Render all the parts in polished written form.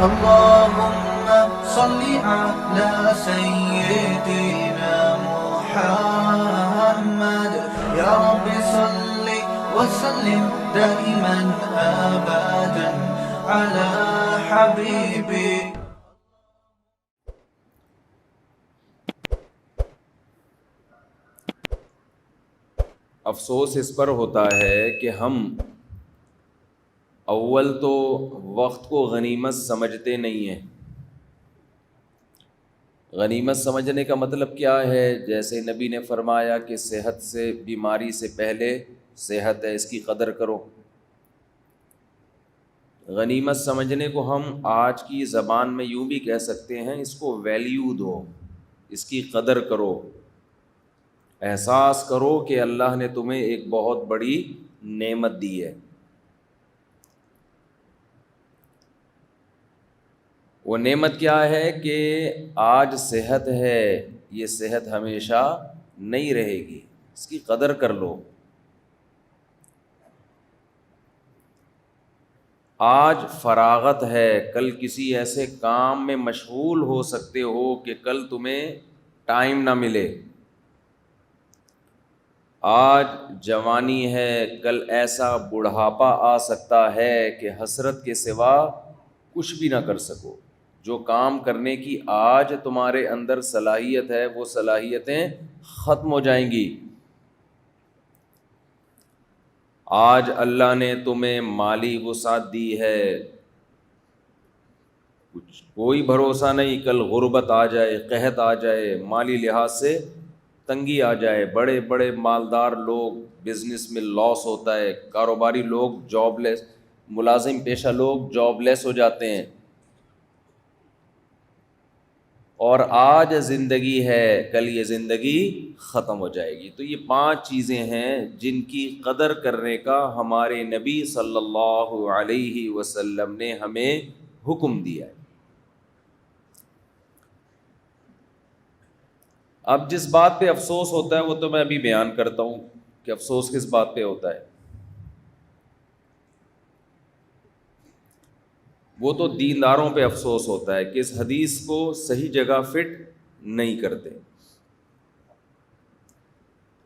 اللهم صل على سيدنا محمد يا رب صل وسلم دائما أبدا على حبيبي. افسوس اس پر ہوتا ہے کہ ہم اول تو وقت کو غنیمت سمجھتے نہیں ہیں. غنیمت سمجھنے کا مطلب کیا ہے؟ جیسے نبی نے فرمایا کہ صحت سے بیماری سے پہلے صحت ہے، اس کی قدر کرو. غنیمت سمجھنے کو ہم آج کی زبان میں یوں بھی کہہ سکتے ہیں، اس کو ویلیو دو، اس کی قدر کرو، احساس کرو کہ اللہ نے تمہیں ایک بہت بڑی نعمت دی ہے. وہ نعمت کیا ہے کہ آج صحت ہے، یہ صحت ہمیشہ نہیں رہے گی، اس کی قدر کر لو. آج فراغت ہے، کل کسی ایسے کام میں مشغول ہو سکتے ہو کہ کل تمہیں ٹائم نہ ملے. آج جوانی ہے، کل ایسا بڑھاپا آ سکتا ہے کہ حسرت کے سوا کچھ بھی نہ کر سکو. جو کام کرنے کی آج تمہارے اندر صلاحیت ہے، وہ صلاحیتیں ختم ہو جائیں گی. آج اللہ نے تمہیں مالی وسعت دی ہے، کچھ کوئی بھروسہ نہیں، کل غربت آ جائے، قحط آ جائے، مالی لحاظ سے تنگی آ جائے. بڑے بڑے مالدار لوگ بزنس میں لاس ہوتا ہے، کاروباری لوگ جاب لیس، ملازم پیشہ لوگ جاب لیس ہو جاتے ہیں. اور آج زندگی ہے، کل یہ زندگی ختم ہو جائے گی. تو یہ 5 چیزیں ہیں جن کی قدر کرنے کا ہمارے نبی صلی اللہ علیہ وسلم نے ہمیں حکم دیا ہے. اب جس بات پہ افسوس ہوتا ہے وہ تو میں ابھی بیان کرتا ہوں کہ افسوس کس بات پہ ہوتا ہے. وہ تو دینداروں پہ افسوس ہوتا ہے کہ اس حدیث کو صحیح جگہ فٹ نہیں کرتے.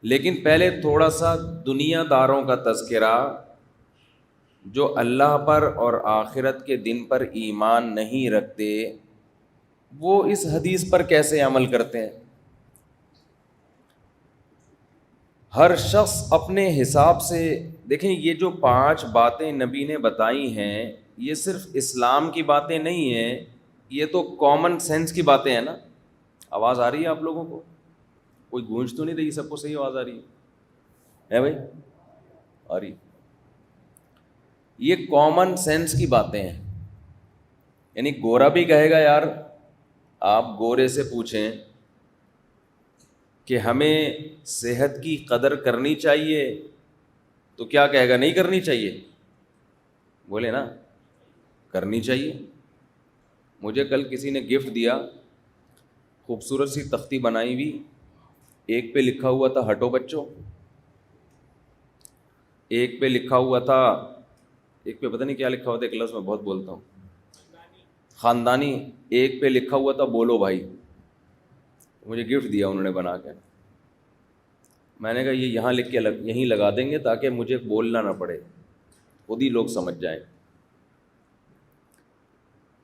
لیکن پہلے تھوڑا سا دنیا داروں کا تذکرہ، جو اللہ پر اور آخرت کے دن پر ایمان نہیں رکھتے، وہ اس حدیث پر کیسے عمل کرتے ہیں. ہر شخص اپنے حساب سے دیکھیں. یہ جو 5 باتیں نبی نے بتائی ہیں، یہ صرف اسلام کی باتیں نہیں ہیں، یہ تو کامن سینس کی باتیں ہیں نا. آواز آ رہی ہے آپ لوگوں کو؟ کوئی گونج تو نہیں رہی؟ سب کو صحیح آواز آ رہی ہے بھائی؟ آ رہی. یہ کامن سینس کی باتیں ہیں. یعنی گورا بھی کہے گا یار، آپ گورے سے پوچھیں کہ ہمیں صحت کی قدر کرنی چاہیے تو کیا کہے گا؟ نہیں کرنی چاہیے. بولے نا، کرنی چاہیے. مجھے کل کسی نے گفٹ دیا، خوبصورت سی تختی بنائی ہوئی، ایک پہ لکھا ہوا تھا ہٹو بچوں، ایک پہ لکھا ہوا تھا، ایک پہ پتہ نہیں کیا لکھا ہوا تھا، ایک لفظ میں بہت بولتا ہوں، خاندانی. ایک پہ لکھا ہوا تھا بولو بھائی. مجھے گفٹ دیا انہوں نے بنا کے. میں نے کہا یہ یہاں لکھ کے یہیں لگا دیں گے تاکہ مجھے بولنا نہ پڑے، خود ہی لوگ سمجھ جائیں.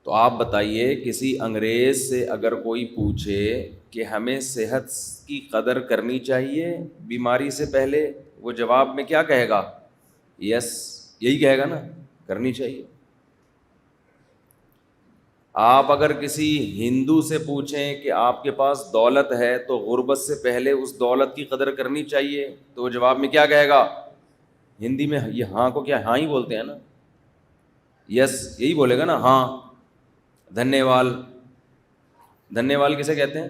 تو آپ بتائیے، کسی انگریز سے اگر کوئی پوچھے کہ ہمیں صحت کی قدر کرنی چاہیے بیماری سے پہلے، وہ جواب میں کیا کہے گا؟ یس، یہی کہے گا نا، کرنی چاہیے. آپ اگر کسی ہندو سے پوچھیں کہ آپ کے پاس دولت ہے تو غربت سے پہلے اس دولت کی قدر کرنی چاہیے، تو وہ جواب میں کیا کہے گا؟ ہندی میں یہ ہاں کو کیا ہاں ہی بولتے ہیں نا، یس یہی بولے گا نا، ہاں. دھنیہ واد، دھنیہ واد کسے کہتے ہیں؟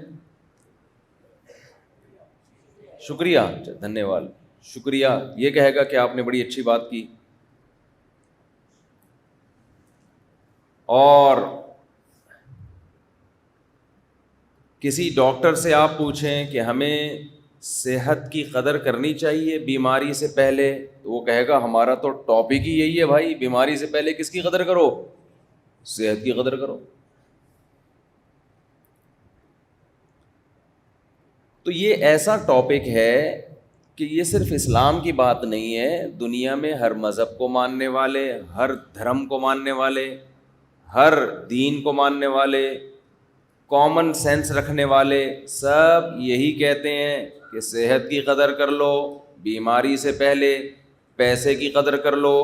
شکریہ. دھنیہ واد، شکریہ، یہ کہے گا کہ آپ نے بڑی اچھی بات کی. اور کسی ڈاکٹر سے آپ پوچھیں کہ ہمیں صحت کی قدر کرنی چاہیے بیماری سے پہلے، تو وہ کہے گا ہمارا تو ٹاپک ہی یہی ہے بھائی، بیماری سے پہلے کس کی قدر کرو؟ صحت کی قدر کرو. تو یہ ایسا ٹاپک ہے کہ یہ صرف اسلام کی بات نہیں ہے، دنیا میں ہر مذہب کو ماننے والے، ہر دھرم کو ماننے والے، ہر دین کو ماننے والے، کامن سینس رکھنے والے سب یہی کہتے ہیں کہ صحت کی قدر کر لو بیماری سے پہلے، پیسے کی قدر کر لو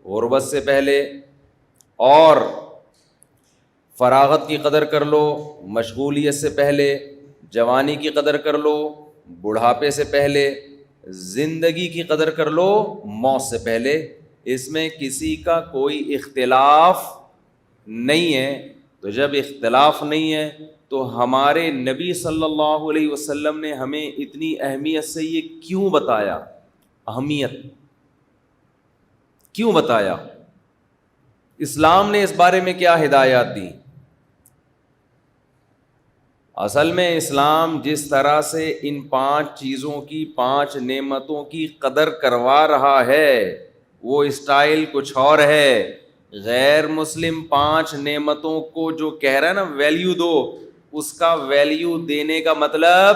غربت سے پہلے، اور فراغت کی قدر کر لو مشغولیت سے پہلے، جوانی کی قدر کر لو بڑھاپے سے پہلے، زندگی کی قدر کر لو موت سے پہلے. اس میں کسی کا کوئی اختلاف نہیں ہے. تو جب اختلاف نہیں ہے تو ہمارے نبی صلی اللہ علیہ وسلم نے ہمیں اتنی اہمیت سے یہ کیوں بتایا؟ اہمیت کیوں بتایا؟ اسلام نے اس بارے میں کیا ہدایات دی؟ اصل میں اسلام جس طرح سے ان 5 چیزوں کی، 5 نعمتوں کی قدر کروا رہا ہے وہ اسٹائل کچھ اور ہے. غیر مسلم 5 نعمتوں کو جو کہہ رہا ہے نا ویلیو دو، اس کا ویلیو دینے کا مطلب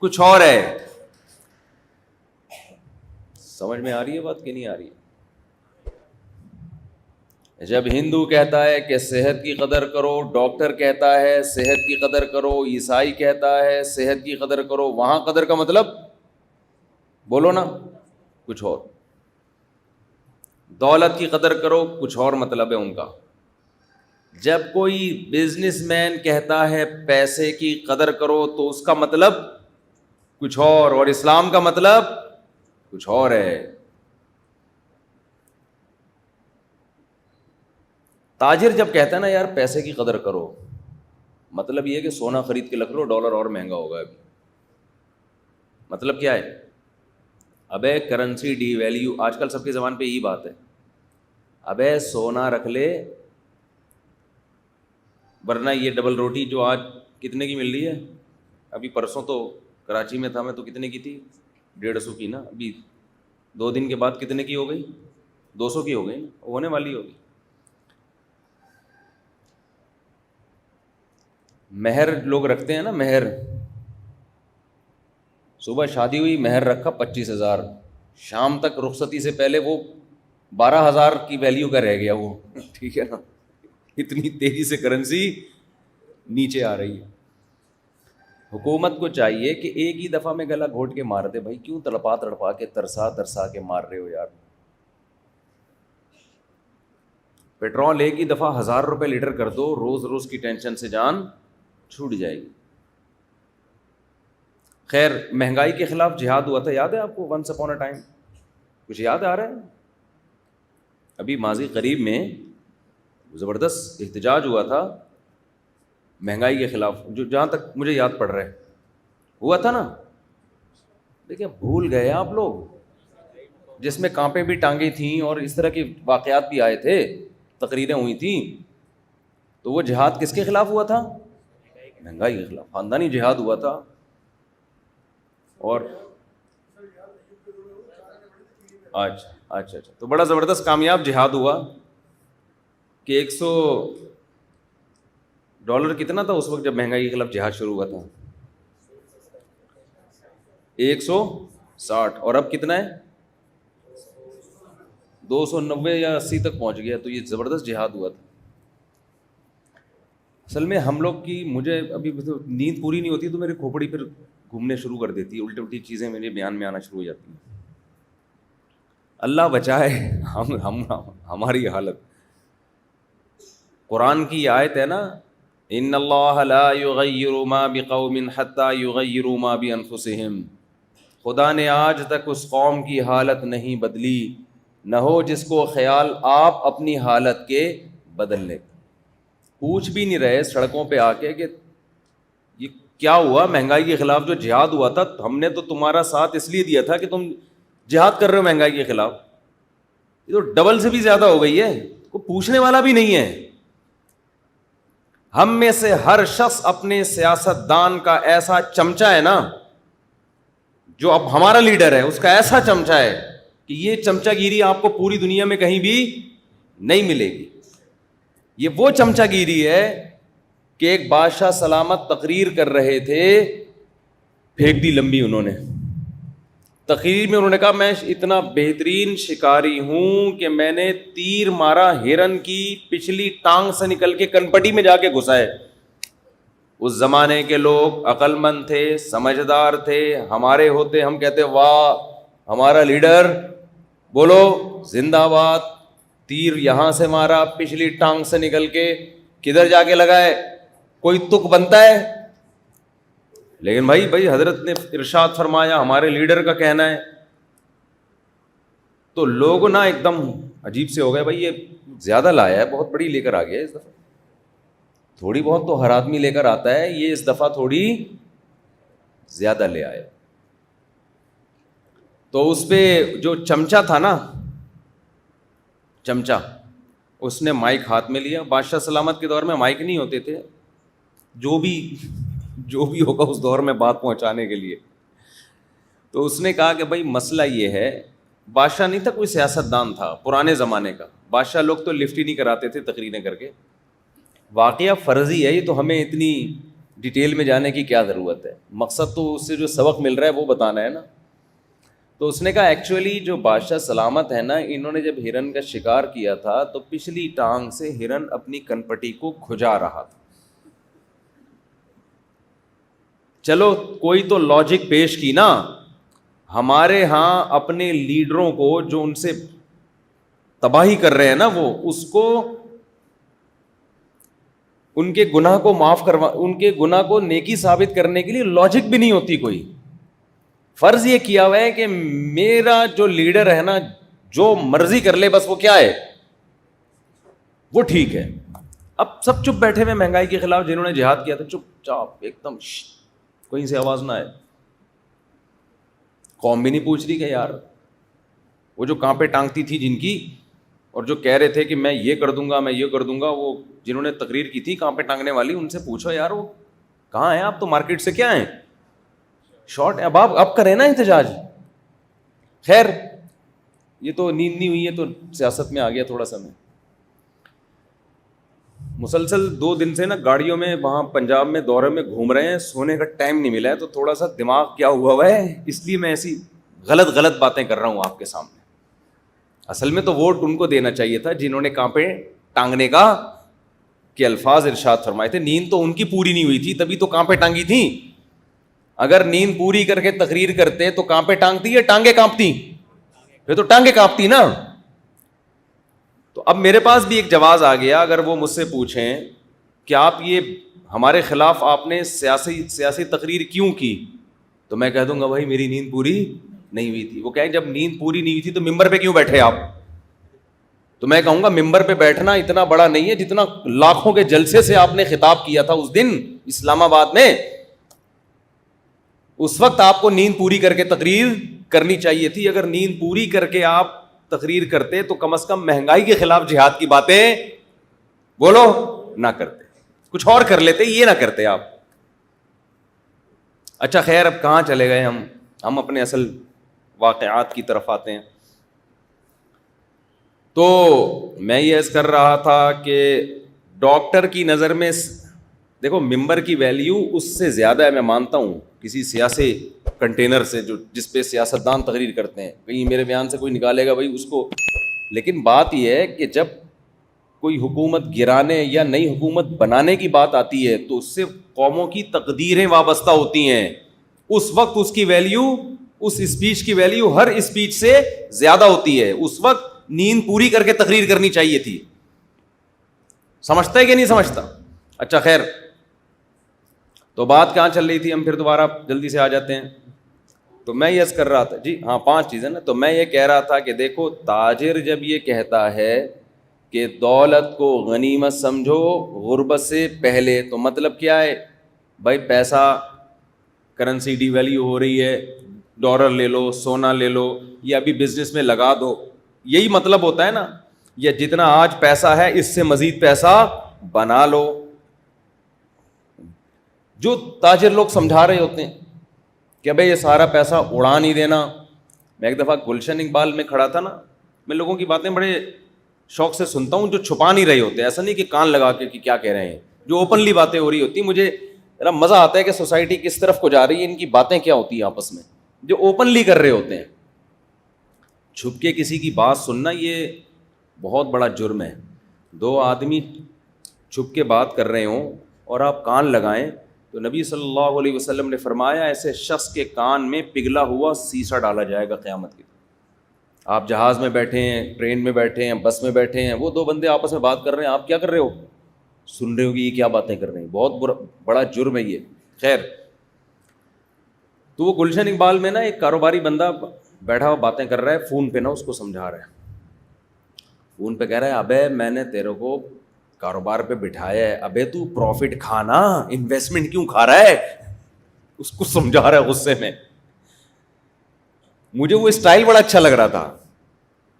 کچھ اور ہے. سمجھ میں آ رہی ہے بات کہ نہیں آ رہی ہے؟ جب ہندو کہتا ہے کہ صحت کی قدر کرو، ڈاکٹر کہتا ہے صحت کی قدر کرو، عیسائی کہتا ہے صحت کی قدر کرو، وہاں قدر کا مطلب بولو نا کچھ اور. دولت کی قدر کرو کچھ اور مطلب ہے ان کا. جب کوئی بزنس مین کہتا ہے پیسے کی قدر کرو تو اس کا مطلب کچھ اور اسلام کا مطلب کچھ اور ہے. تاجر جب کہتا ہے نا یار پیسے کی قدر کرو، مطلب یہ ہے کہ سونا خرید کے رکھ لو، ڈالر اور مہنگا ہوگا ابھی. مطلب کیا ہے؟ ابے کرنسی ڈی ویلیو، آج کل سب کی زبان پہ یہی بات ہے. ابے سونا رکھ لے، ورنہ یہ ڈبل روٹی جو آج کتنے کی مل رہی ہے؟ ابھی پرسوں تو کراچی میں تھا میں تو کتنے کی تھی؟ 150 کی نا. ابھی 2 دن کے بعد کتنے کی ہو گئی؟ 200 کی ہو گئی، ہونے والی ہوگی. مہر لوگ رکھتے ہیں نا، مہر صبح شادی ہوئی مہر رکھا 25,000، شام تک رخصتی سے پہلے وہ 12,000 کی ویلیو کا رہ گیا وہ. ٹھیک ہے نا، اتنی تیزی سے کرنسی نیچے آ رہی ہے. حکومت کو چاہیے کہ ایک ہی دفعہ میں گلا گھونٹ کے مار دے. بھائی کیوں تڑپا تڑپا کے ترسا کے مار رہے ہو یار؟ پیٹرول ایک ہی دفعہ 1,000 روپے لیٹر کر دو، روز روز کی ٹینشن سے جان چھوٹ جائے گی. خیر، مہنگائی کے خلاف جہاد ہوا تھا، یاد ہے آپ کو؟ ونس اپون اے ٹائم، کچھ یاد آ رہا ہے؟ ابھی ماضی قریب میں زبردست احتجاج ہوا تھا مہنگائی کے خلاف، جو جہاں تک مجھے یاد پڑ رہا ہے ہوا تھا نا. دیکھیں بھول گئے آپ لوگ، جس میں کانپیں بھی ٹانگیں تھیں اور اس طرح کے واقعات بھی آئے تھے، تقریریں ہوئی تھیں. تو وہ جہاد کس کے خلاف ہوا تھا؟ مہنگائی کے خلاف، خاندانی جہاد ہوا تھا. اور اچھا تو بڑا زبردست کامیاب جہاد ہوا کہ $100 کتنا تھا اس وقت جب مہنگائی کے خلاف جہاد شروع ہوا تھا؟ 160. اور اب کتنا ہے؟ 290 یا 80 تک پہنچ گیا. تو یہ زبردست جہاد ہوا تھا. اصل میں ہم لوگ کی، مجھے ابھی نیند پوری نہیں ہوتی تو میری کھوپڑی پھر گھومنے شروع کر دیتی ہے، الٹی چیزیں میرے بیان میں آنا شروع ہو جاتی ہیں. اللہ بچائے ہماری حالت. قرآن کی آیت ہے نا، ان اللہ لا یغیر ما بقوم حتی یغیروا ما بانفسہم. خدا نے آج تک اس قوم کی حالت نہیں بدلی، نہ ہو جس کو خیال آپ اپنی حالت کے بدلنے. پوچھ بھی نہیں رہے سڑکوں پہ آ کے کہ یہ کیا ہوا؟ مہنگائی کے خلاف جو جہاد ہوا تھا، ہم نے تو تمہارا ساتھ اس لیے دیا تھا کہ تم جہاد کر رہے ہو مہنگائی کے خلاف. یہ تو ڈبل سے بھی زیادہ ہو گئی ہے، کوئی پوچھنے والا بھی نہیں ہے. ہم میں سے ہر شخص اپنے سیاست دان کا ایسا چمچہ ہے نا، جو اب ہمارا لیڈر ہے اس کا ایسا چمچہ ہے کہ یہ چمچہ گیری آپ کو پوری دنیا میں کہیں بھی نہیں ملے گی. یہ وہ چمچا گیری ہے کہ ایک بادشاہ سلامت تقریر کر رہے تھے، پھینک دی لمبی انہوں نے تقریر میں. انہوں نے کہا میں اتنا بہترین شکاری ہوں کہ میں نے تیر مارا ہرن کی پچھلی ٹانگ سے نکل کے کنپٹی میں جا کے گھسا ہے. اس زمانے کے لوگ عقل مند تھے، سمجھدار تھے. ہمارے ہوتے ہم کہتے واہ ہمارا لیڈر، بولو زندہ باد. تیر یہاں سے مارا پچھلی ٹانگ سے نکل کے کدھر جا کے لگا ہے، کوئی تک بنتا ہے. لیکن بھائی حضرت نے ارشاد فرمایا، ہمارے لیڈر کا کہنا ہے. تو لوگ نا ایک دم عجیب سے ہو گئے، بھائی یہ زیادہ لایا ہے، بہت بڑی لے کر آ گیا اس دفعہ. تھوڑی بہت تو ہر آدمی لے کر آتا ہے، یہ اس دفعہ تھوڑی زیادہ لے آیا. تو اس پہ جو چمچا تھا نا، چمچا، اس نے مائک ہاتھ میں لیا. بادشاہ سلامت کے دور میں مائک نہیں ہوتے تھے، جو بھی ہوگا اس دور میں بات پہنچانے کے لیے. تو اس نے کہا کہ بھائی مسئلہ یہ ہے، بادشاہ نہیں تھا، کوئی سیاست دان تھا پرانے زمانے کا. بادشاہ لوگ تو لفٹ ہی نہیں کراتے تھے تقریریں کر کے. واقعہ فرضی ہے یہ، تو ہمیں اتنی ڈیٹیل میں جانے کی کیا ضرورت ہے، مقصد تو اس سے جو سبق مل رہا ہے وہ بتانا ہے نا. تو اس نے کہا ایکچولی جو بادشاہ سلامت ہے نا، انہوں نے جب ہرن کا شکار کیا تھا تو پچھلی ٹانگ سے ہرن اپنی کنپٹی کو کھجا رہا تھا. چلو کوئی تو لاجک پیش کی نا. ہمارے ہاں اپنے لیڈروں کو جو ان سے تباہی کر رہے ہیں نا، وہ اس کو ان کے گناہ کو معاف ان کے گناہ کو نیکی ثابت کرنے کے لیے لاجک بھی نہیں ہوتی کوئی. فرض یہ کیا ہوا ہے کہ میرا جو لیڈر ہے نا جو مرضی کر لے بس وہ کیا ہے، وہ ٹھیک ہے. اب سب چپ بیٹھے ہوئے مہنگائی کے خلاف، جنہوں نے جہاد کیا تھا چپ چاپ ایک دم کہیں سے آواز نہ آئے. قوم بھی نہیں پوچھ رہی کہ یار وہ جو کانپے ٹانگتی تھی جن کی، اور جو کہہ رہے تھے کہ میں یہ کر دوں گا میں یہ کر دوں گا، وہ جنہوں نے تقریر کی تھی کانپے ٹانگنے والی، ان سے پوچھو یار وہ کہاں ہیں آپ؟ تو مارکیٹ سے کیا ہیں، شارٹ. اب کریں نا احتجاج. خیر یہ تو نیند نہیں ہوئی ہے تو سیاست میں آ گیا تھوڑا سا. میں مسلسل 2 دن سے نا گاڑیوں میں وہاں پنجاب میں دورے میں گھوم رہے ہیں، سونے کا ٹائم نہیں ملا ہے، تو تھوڑا سا دماغ کیا ہوا ہے، اس لیے میں ایسی غلط باتیں کر رہا ہوں آپ کے سامنے. اصل میں تو ووٹ ان کو دینا چاہیے تھا جنہوں نے کانپے ٹانگنے کا کے الفاظ ارشاد فرمائے تھے. نیند تو ان کی پوری نہیں ہوئی تھی تبھی تو کانپے ٹانگی تھی. اگر نیند پوری کر کے تقریر کرتے تو کانپے ٹانگتی یا ٹانگیں کانپتی؟ پھر تو ٹانگیں کانپتی نا. تو اب میرے پاس بھی ایک جواز آ گیا. اگر وہ مجھ سے پوچھیں کہ آپ یہ ہمارے خلاف آپ نے سیاسی تقریر کیوں کی، تو میں کہہ دوں گا بھائی میری نیند پوری نہیں ہوئی تھی. وہ کہیں جب نیند پوری نہیں ہوئی تھی تو ممبر پہ کیوں بیٹھے آپ؟ تو میں کہوں گا ممبر پہ بیٹھنا اتنا بڑا نہیں ہے جتنا لاکھوں کے جلسے سے آپ نے خطاب کیا تھا اس دن اسلام آباد میں. اس وقت آپ کو نیند پوری کر کے تقریر کرنی چاہیے تھی. اگر نیند پوری کر کے آپ تقریر کرتے تو کم از کم مہنگائی کے خلاف جہاد کی باتیں بولو نہ کرتے، کچھ اور کر لیتے، یہ نہ کرتے آپ. اچھا خیر اب کہاں چلے گئے ہم اپنے اصل واقعات کی طرف آتے ہیں. تو میں یہ عرض کر رہا تھا کہ ڈاکٹر کی نظر میں دیکھو ممبر کی ویلیو اس سے زیادہ ہے، میں مانتا ہوں، کسی سیاسی کنٹینر سے جس پہ سیاستدان تقریر کرتے ہیں. کہیں میرے بیان سے کوئی نکالے گا بھائی اس کو. لیکن بات یہ ہے کہ جب کوئی حکومت گرانے یا نئی حکومت بنانے کی بات آتی ہے تو اس سے قوموں کی تقدیریں وابستہ ہوتی ہیں. اس وقت اس کی ویلیو، اس اسپیچ کی ویلیو ہر اسپیچ سے زیادہ ہوتی ہے. اس وقت نیند پوری کر کے تقریر کرنی چاہیے تھی. سمجھتا ہے کہ نہیں سمجھتا؟ اچھا خیر تو بات کہاں چل رہی تھی، ہم پھر دوبارہ جلدی سے آ جاتے ہیں. تو میں یہ عرض کر رہا تھا جی ہاں 5 چیزیں نا. تو میں یہ کہہ رہا تھا کہ دیکھو تاجر جب یہ کہتا ہے کہ دولت کو غنیمت سمجھو غربت سے پہلے، تو مطلب کیا ہے بھائی؟ پیسہ کرنسی ڈی ویلیو ہو رہی ہے، ڈالر لے لو، سونا لے لو، یا ابھی بزنس میں لگا دو، یہی مطلب ہوتا ہے نا. یا جتنا آج پیسہ ہے اس سے مزید پیسہ بنا لو. جو تاجر لوگ سمجھا رہے ہوتے ہیں کہ بھائی یہ سارا پیسہ اڑا نہیں دینا. میں ایک دفعہ گلشن اقبال میں کھڑا تھا نا، میں لوگوں کی باتیں بڑے شوق سے سنتا ہوں جو چھپا نہیں رہے ہوتے, ایسا نہیں کہ کان لگا کے کہ کیا کہہ رہے ہیں, جو اوپنلی باتیں ہو رہی ہوتی. مجھے ذرا مزہ آتا ہے کہ سوسائٹی کس طرف کو جا رہی ہے, ان کی باتیں کیا ہوتی ہیں آپس میں, جو اوپنلی کر رہے ہوتے ہیں. چھپ کے کسی کی بات سننا یہ بہت بڑا جرم ہے. دو آدمی چھپ کے بات کر رہے ہوں اور آپ کان لگائیں, تو نبی صلی اللہ علیہ وسلم نے فرمایا ایسے شخص کے کان میں پگھلا ہوا سیسا ڈالا جائے گا قیامت کی. آپ جہاز میں بیٹھے ہیں, ٹرین میں بیٹھے ہیں, بس میں بیٹھے ہیں, وہ دو بندے آپس میں بات کر رہے ہیں, آپ کیا کر رہے ہو, سن رہے ہو کہ یہ کیا باتیں کر رہے ہیں. بہت بڑا جرم ہے یہ. خیر, تو وہ گلشن اقبال میں نا ایک کاروباری بندہ بیٹھا ہوا باتیں کر رہا ہے, فون پہ نا اس کو سمجھا رہا ہے. فون پہ کہہ رہا ہے ابے میں نے تیرے کو کاروبار پہ بٹھایا ہے, ابے تو پروفٹ کھانا, انویسٹمنٹ کیوں کھا رہا ہے, اس کو سمجھا رہا ہے غصے میں. مجھے وہ اسٹائل بڑا اچھا لگ رہا تھا.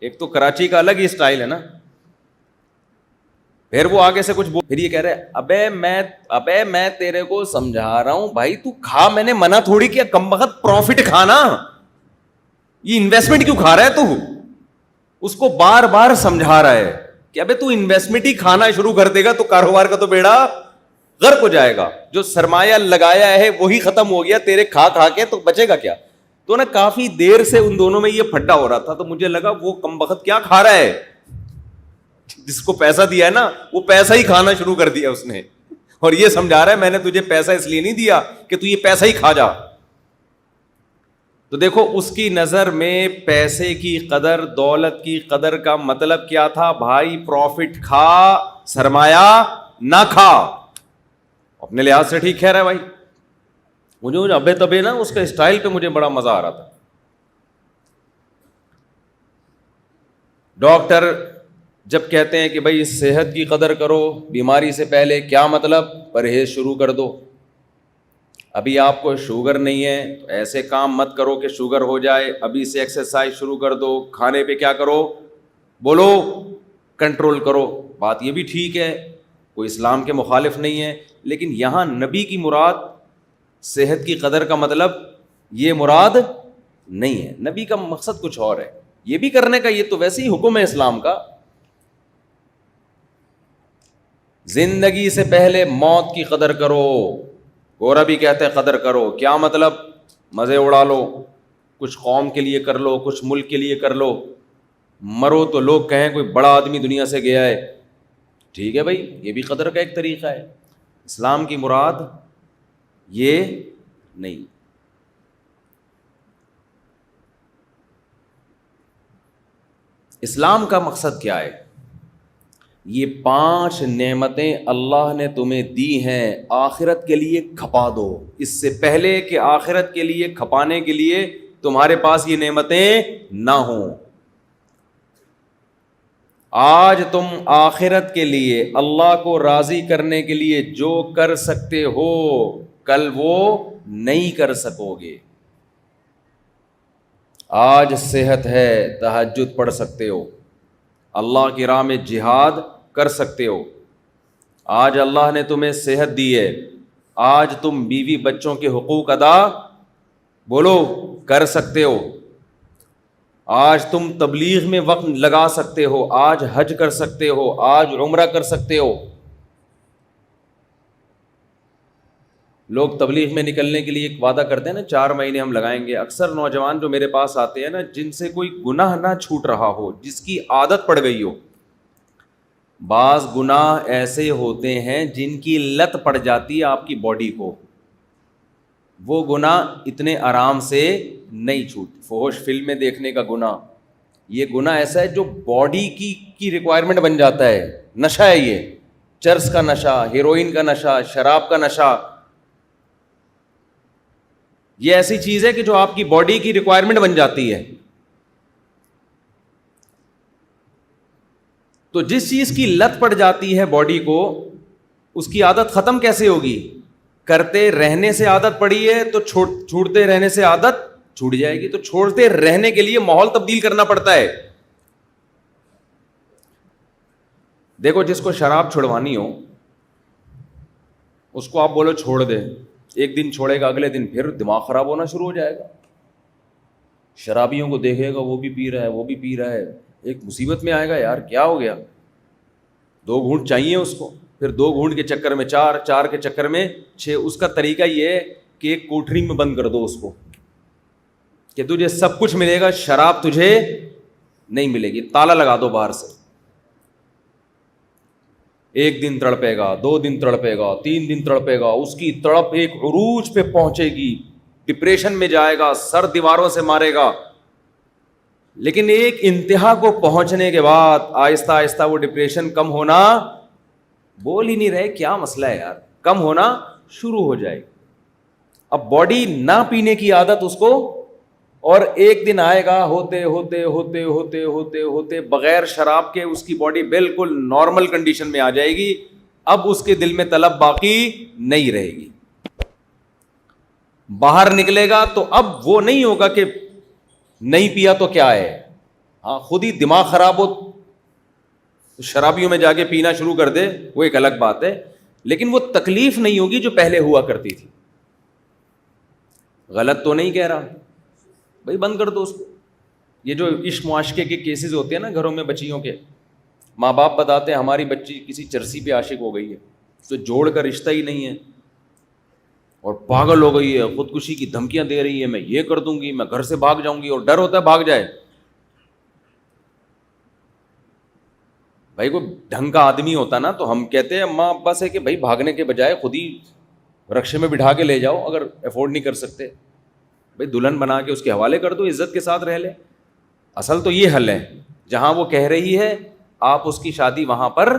ایک تو کراچی کا الگ ہی اسٹائل ہے نا. پھر وہ آگے سے کچھ پھر یہ کہہ رہے ابے میں تیرے کو سمجھا رہا ہوں بھائی تو کھا, میں نے منع تھوڑی کیا, کم وقت پروفٹ کھانا, یہ انویسٹمنٹ کیوں کھا رہا ہے تو. اس کو بار بار سمجھا رہا ہے کہ ابے تو انویسٹمنٹ ہی کھانا شروع کر دے گا تو کاروبار کا تو بیڑا غرق ہو جائے گا. جو سرمایہ لگایا ہے وہی ختم ہو گیا, تیرے کھا کے تو بچے گا کیا. تو نا کافی دیر سے ان دونوں میں یہ پھڈا ہو رہا تھا, تو مجھے لگا وہ کم وقت کیا کھا رہا ہے, جس کو پیسہ دیا ہے نا وہ پیسہ ہی کھانا شروع کر دیا اس نے, اور یہ سمجھا رہا ہے میں نے تجھے پیسہ اس لیے نہیں دیا کہ تو یہ پیسہ ہی کھا جا. تو دیکھو اس کی نظر میں پیسے کی قدر, دولت کی قدر کا مطلب کیا تھا, بھائی پروفٹ کھا, سرمایہ نہ کھا. اپنے لحاظ سے ٹھیک کہہ رہا ہے بھائی. مجھے ابے تبے نا اس کا اسٹائل پہ مجھے بڑا مزہ آ رہا تھا. ڈاکٹر جب کہتے ہیں کہ بھائی صحت کی قدر کرو, بیماری سے پہلے, کیا مطلب, پرہیز شروع کر دو. ابھی آپ کو شوگر نہیں ہے تو ایسے کام مت کرو کہ شوگر ہو جائے, ابھی سے ایکسرسائز شروع کر دو, کھانے پہ کیا کرو, بولو کنٹرول کرو. بات یہ بھی ٹھیک ہے, کوئی اسلام کے مخالف نہیں ہے, لیکن یہاں نبی کی مراد صحت کی قدر کا مطلب یہ مراد نہیں ہے. نبی کا مقصد کچھ اور ہے. یہ بھی کرنے کا, یہ تو ویسے ہی حکم ہے اسلام کا. زندگی سے پہلے موت کی قدر کرو. گورا بھی کہتے ہیں قدر کرو, کیا مطلب, مزے اڑا لو, کچھ قوم کے لیے کر لو, کچھ ملک کے لیے کر لو, مرو تو لوگ کہیں کوئی بڑا آدمی دنیا سے گیا ہے. ٹھیک ہے بھائی, یہ بھی قدر کا ایک طریقہ ہے. اسلام کی مراد یہ نہیں. اسلام کا مقصد کیا ہے, یہ 5 نعمتیں اللہ نے تمہیں دی ہیں, آخرت کے لیے کھپا دو. اس سے پہلے کہ آخرت کے لیے کھپانے کے لیے تمہارے پاس یہ نعمتیں نہ ہوں. آج تم آخرت کے لیے, اللہ کو راضی کرنے کے لیے جو کر سکتے ہو, کل وہ نہیں کر سکو گے. آج صحت ہے, تہجد پڑھ سکتے ہو, اللہ کی راہ میں جہاد کر سکتے ہو. آج اللہ نے تمہیں صحت دی ہے, آج تم بیوی بچوں کے حقوق ادا بولو کر سکتے ہو. آج تم تبلیغ میں وقت لگا سکتے ہو, آج حج کر سکتے ہو, آج عمرہ کر سکتے ہو. لوگ تبلیغ میں نکلنے کے لیے ایک وعدہ کرتے ہیں نا, 4 مہینے ہم لگائیں گے. اکثر نوجوان جو میرے پاس آتے ہیں نا, جن سے کوئی گناہ نہ چھوٹ رہا ہو, جس کی عادت پڑ گئی ہو. بعض گناہ ایسے ہوتے ہیں جن کی لت پڑ جاتی ہے آپ کی باڈی کو, وہ گناہ اتنے آرام سے نہیں چھوٹتے. فحش فلمیں دیکھنے کا گناہ, یہ گناہ ایسا ہے جو باڈی کی ریکوائرمنٹ بن جاتا ہے. نشہ ہے یہ, چرس کا نشہ, ہیروئن کا نشہ, شراب کا نشہ. یہ ایسی چیز ہے کہ جو آپ کی باڈی کی ریکوائرمنٹ بن جاتی ہے. تو جس چیز کی لت پڑ جاتی ہے باڈی کو, اس کی عادت ختم کیسے ہوگی؟ کرتے رہنے سے عادت پڑی ہے تو چھوڑتے رہنے سے عادت چھوٹ جائے گی. تو چھوڑتے رہنے کے لیے ماحول تبدیل کرنا پڑتا ہے. دیکھو جس کو شراب چھڑوانی ہو, اس کو آپ بولو چھوڑ دے, ایک دن چھوڑے گا, اگلے دن پھر دماغ خراب ہونا شروع ہو جائے گا. شرابیوں کو دیکھے گا, وہ بھی پی رہا ہے, وہ بھی پی رہا ہے, ایک مصیبت میں آئے گا یار کیا ہو گیا, 2 گھونٹ چاہیے اس کو, پھر 2 گھونٹ کے چکر میں 4, 4 کے چکر میں 6. اس کا طریقہ یہ ہے کہ ایک کوٹری میں بند کر دو اس کو کہ تجھے سب کچھ ملے گا, شراب تجھے نہیں ملے گی, تالا لگا دو باہر سے. 1 دن تڑپے گا, 2 دن تڑپے گا, 3 دن تڑپے گا, اس کی تڑپ ایک عروج پہ پہنچے گی, ڈپریشن میں جائے گا, سر دیواروں سے مارے گا. لیکن ایک انتہا کو پہنچنے کے بعد آہستہ آہستہ وہ ڈپریشن کم ہونا, بول ہی نہیں رہے کیا مسئلہ ہے یار, کم ہونا شروع ہو جائے گی. اب باڈی نہ پینے کی عادت اس کو, اور ایک دن آئے گا ہوتے ہوتے ہوتے ہوتے ہوتے ہوتے بغیر شراب کے اس کی باڈی بالکل نارمل کنڈیشن میں آ جائے گی. اب اس کے دل میں طلب باقی نہیں رہے گی. باہر نکلے گا تو اب وہ نہیں ہوگا کہ نہیں پیا تو کیا ہے, ہاں خود ہی دماغ خراب ہو شرابیوں میں جا کے پینا شروع کر دے وہ ایک الگ بات ہے, لیکن وہ تکلیف نہیں ہوگی جو پہلے ہوا کرتی تھی. غلط تو نہیں کہہ رہا بھائی, بند کر دو اس کو. یہ جو عشق معاشقے کے کیسز ہوتے ہیں نا گھروں میں بچیوں کے, ماں باپ بتاتے ہیں ہماری بچی کسی چرسی پہ عاشق ہو گئی ہے, تو جوڑ کا رشتہ ہی نہیں ہے اور پاگل ہو گئی ہے, خودکشی کی دھمکیاں دے رہی ہے, میں یہ کر دوں گی, میں گھر سے بھاگ جاؤں گی, اور ڈر ہوتا ہے بھاگ جائے. بھائی کوئی ڈھنگ کا آدمی ہوتا نا تو ہم کہتے ہیں ماں ابا سے کہ بھائی بھاگنے کے بجائے خود ہی رکشے میں بٹھا کے لے جاؤ, اگر افورڈ نہیں کر سکتے بھائی دلہن بنا کے اس کے حوالے کر دو, عزت کے ساتھ رہ لے. اصل تو یہ حل ہے, جہاں وہ کہہ رہی ہے آپ اس کی شادی وہاں پر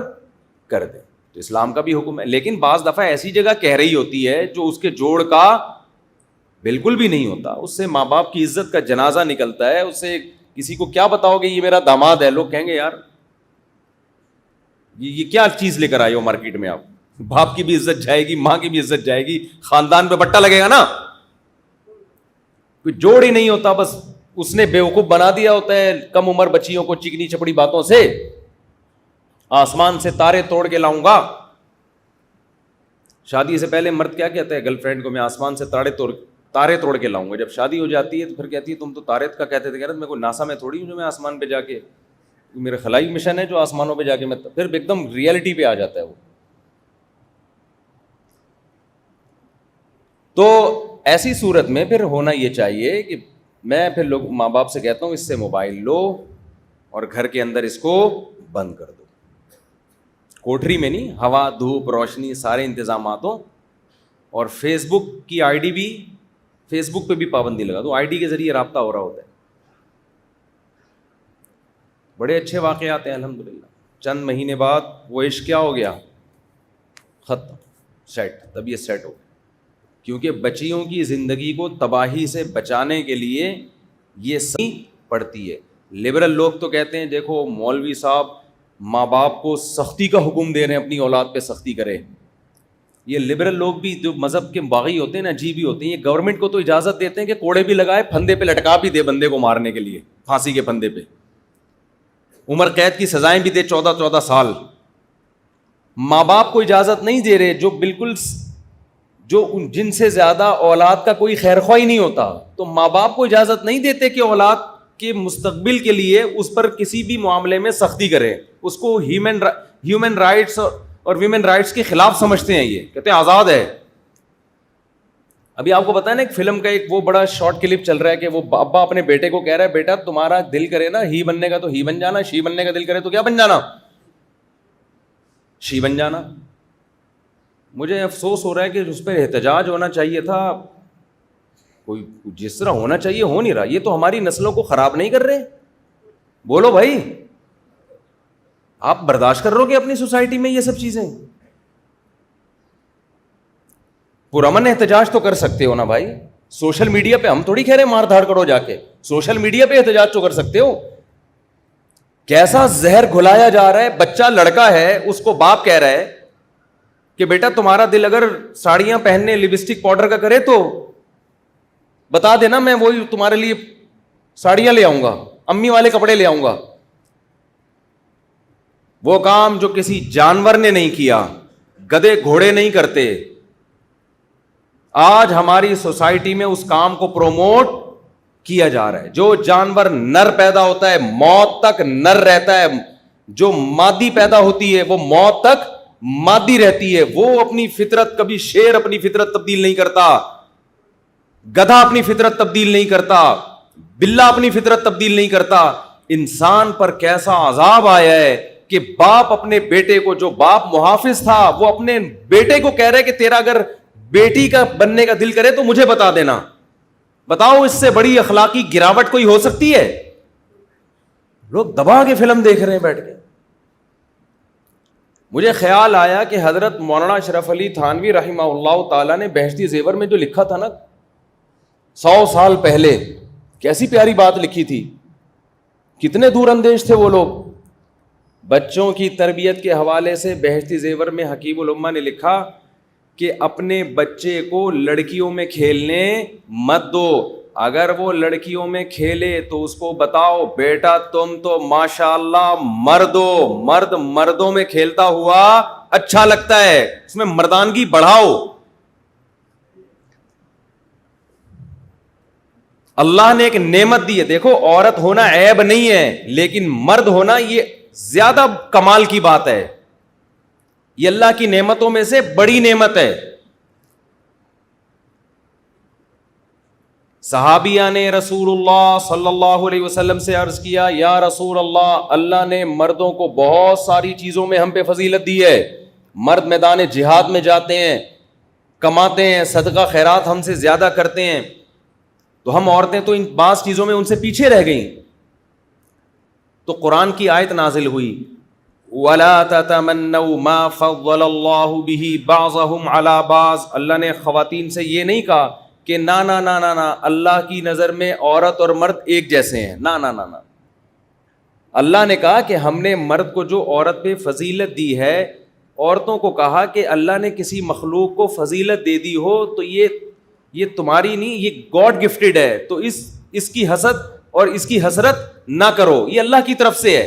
کر دیں, تو اسلام کا بھی حکم ہے. لیکن بعض دفعہ ایسی جگہ کہہ رہی ہوتی ہے جو اس کے جوڑ کا بالکل بھی نہیں ہوتا, اس سے ماں باپ کی عزت کا جنازہ نکلتا ہے. اس سے کسی کو کیا بتاؤ گے یہ میرا داماد ہے, لوگ کہیں گے یار یہ کیا چیز لے کر آئے ہو مارکیٹ میں, آپ باپ کی بھی عزت جائے گی, ماں کی بھی عزت جائے گی, خاندان پہ بٹا لگے گا نا. کوئی جوڑ ہی نہیں ہوتا, بس اس نے بیوقوف بنا دیا ہوتا ہے کم عمر بچیوں کو چکنی چپڑی باتوں سے. آسمان سے تارے توڑ کے لاؤں گا, شادی سے پہلے مرد کیا کہتا ہے گرل فرینڈ کو, میں آسمان سے تارے توڑ کے لاؤں گا. جب شادی ہو جاتی ہے تو پھر کہتی ہے تم تو تارے کا کہتے تھے, کہتے میں کوئی ناسا میں تھوڑی ہوں جو میں آسمان پہ جا کے, میرا خلائی مشن ہے جو آسمانوں پہ جا کے, میں پھر ایک دم ریئلٹی پہ آ جاتا ہے وہ. تو ایسی صورت میں پھر ہونا یہ چاہیے کہ میں پھر لوگ ماں باپ سے کہتا ہوں اس سے موبائل لو اور گھر کے اندر اس کو بند کر دو, کوٹری میں نہیں, ہوا دھوپ روشنی سارے انتظامات ہوں. اور فیس بک کی آئی ڈی بھی, فیس بک پہ بھی پابندی لگا دو, آئی ڈی کے ذریعے رابطہ ہو رہا ہوتا ہے. بڑے اچھے واقعات ہیں الحمدللہ. چند مہینے بعد وہ عشق کیا ہو گیا, ختم, سیٹ, طبیعت سیٹ ہو گئی. کیونکہ بچیوں کی زندگی کو تباہی سے بچانے کے لیے یہ صحیح پڑتی ہے. لبرل لوگ تو کہتے ہیں دیکھو مولوی صاحب ماں باپ کو سختی کا حکم دے رہے ہیں, اپنی اولاد پہ سختی کرے. یہ لبرل لوگ بھی جو مذہب کے باغی ہوتے ہیں نا, عجیب ہی ہوتے ہیں. یہ گورنمنٹ کو تو اجازت دیتے ہیں کہ کوڑے بھی لگائے, پھندے پہ لٹکا بھی دے بندے کو مارنے کے لیے, پھانسی کے پھندے پہ, عمر قید کی سزائیں بھی دے 14 سال. ماں باپ کو اجازت نہیں دے رہے, جو بالکل جو جن سے زیادہ اولاد کا کوئی خیر خواہ ہی نہیں ہوتا, تو ماں باپ کو اجازت نہیں دیتے کہ اولاد کے مستقبل کے لیے اس پر کسی بھی معاملے میں سختی کرے. اس کو ہیومن رائٹس اور ویمن رائٹس کے خلاف سمجھتے ہیں. یہ کہتے ہیں آزاد ہے. ابھی آپ کو بتائیں نا ایک فلم کا ایک وہ بڑا شارٹ کلپ چل رہا ہے کہ وہ ابا اپنے بیٹے کو کہہ رہا ہے بیٹا تمہارا دل کرے نا ہی بننے کا تو ہی بن جانا, شی بننے کا دل کرے تو کیا بن جانا, شی بن جانا. مجھے افسوس ہو رہا ہے کہ اس پہ احتجاج ہونا چاہیے تھا, کوئی جس طرح ہونا چاہیے ہو نہیں رہا. یہ تو ہماری نسلوں کو خراب نہیں کر رہے. بولو بھائی, آپ برداشت کر رہو کہ اپنی سوسائٹی میں یہ سب چیزیں, پرامن احتجاج تو کر سکتے ہو نا بھائی. سوشل میڈیا پہ ہم تھوڑی کہہ رہے مار دھاڑ کرو جا کے, سوشل میڈیا پہ احتجاج تو کر سکتے ہو. کیسا زہر گھلایا جا رہا ہے. بچہ لڑکا ہے, اس کو باپ کہہ رہا ہے کہ بیٹا تمہارا دل اگر ساڑیاں پہننے لپسٹک پاؤڈر کا کرے تو بتا دینا, میں وہی تمہارے لیے ساڑیاں لے آؤں گا, امی والے کپڑے لے آؤں گا. وہ کام جو کسی جانور نے نہیں کیا, گدھے گھوڑے نہیں کرتے. آج ہماری سوسائٹی میں اس کام کو پروموٹ کیا جا رہا ہے. جو جانور نر پیدا ہوتا ہے موت تک نر رہتا ہے, جو مادی پیدا ہوتی ہے وہ موت تک مادی رہتی ہے. وہ اپنی فطرت, کبھی شیر اپنی فطرت تبدیل نہیں کرتا, گدھا اپنی فطرت تبدیل نہیں کرتا, بلا اپنی فطرت تبدیل نہیں کرتا. انسان پر کیسا عذاب آیا ہے کہ باپ اپنے بیٹے کو, جو باپ محافظ تھا وہ اپنے بیٹے کو کہہ رہے کہ تیرا اگر بیٹی کا بننے کا دل کرے تو مجھے بتا دینا. بتاؤ اس سے بڑی اخلاقی گراوٹ کوئی ہو سکتی ہے؟ لوگ دبا کے فلم دیکھ رہے ہیں بیٹھ کے. مجھے خیال آیا کہ حضرت مولانا اشرف علی تھانوی رحمہ اللہ تعالیٰ نے بہشتی زیور میں جو لکھا تھا نا 100 سال پہلے, کیسی پیاری بات لکھی تھی. کتنے دور اندیش تھے وہ لوگ. بچوں کی تربیت کے حوالے سے بہشتی زیور میں حکیم الامہ نے لکھا کہ اپنے بچے کو لڑکیوں میں کھیلنے مت دو. اگر وہ لڑکیوں میں کھیلے تو اس کو بتاؤ بیٹا تم تو ماشاءاللہ مرد ہو, مرد مردوں میں کھیلتا ہوا اچھا لگتا ہے, اس میں مردانگی بڑھاؤ. اللہ نے ایک نعمت دی ہے, دیکھو عورت ہونا عیب نہیں ہے, لیکن مرد ہونا یہ زیادہ کمال کی بات ہے. یہ اللہ کی نعمتوں میں سے بڑی نعمت ہے. صحابیہ نے رسول اللہ صلی اللہ علیہ وسلم سے عرض کیا, یا رسول اللہ, اللہ نے مردوں کو بہت ساری چیزوں میں ہم پہ فضیلت دی ہے. مرد میدان جہاد میں جاتے ہیں, کماتے ہیں, صدقہ خیرات ہم سے زیادہ کرتے ہیں, تو ہم عورتیں تو ان بعض چیزوں میں ان سے پیچھے رہ گئیں. تو قرآن کی آیت نازل ہوئی, وَلَا تَتَمَنَّوْا مَا فَضَّلَ اللَّهُ بِهِ بَعْضَهُمْ عَلَى بَعْضٍ. اللہ نے خواتین سے یہ نہیں کہا کہ نا نا نا نا نا اللہ کی نظر میں عورت اور مرد ایک جیسے ہیں, نا نا نا نا. اللہ نے کہا کہ ہم نے مرد کو جو عورت پہ فضیلت دی ہے, عورتوں کو کہا کہ اللہ نے کسی مخلوق کو فضیلت دے دی ہو تو یہ تمہاری نہیں, یہ گاڈ گفٹڈ ہے, تو اس کی حسد اور اس کی حسرت نہ کرو, یہ اللہ کی طرف سے ہے.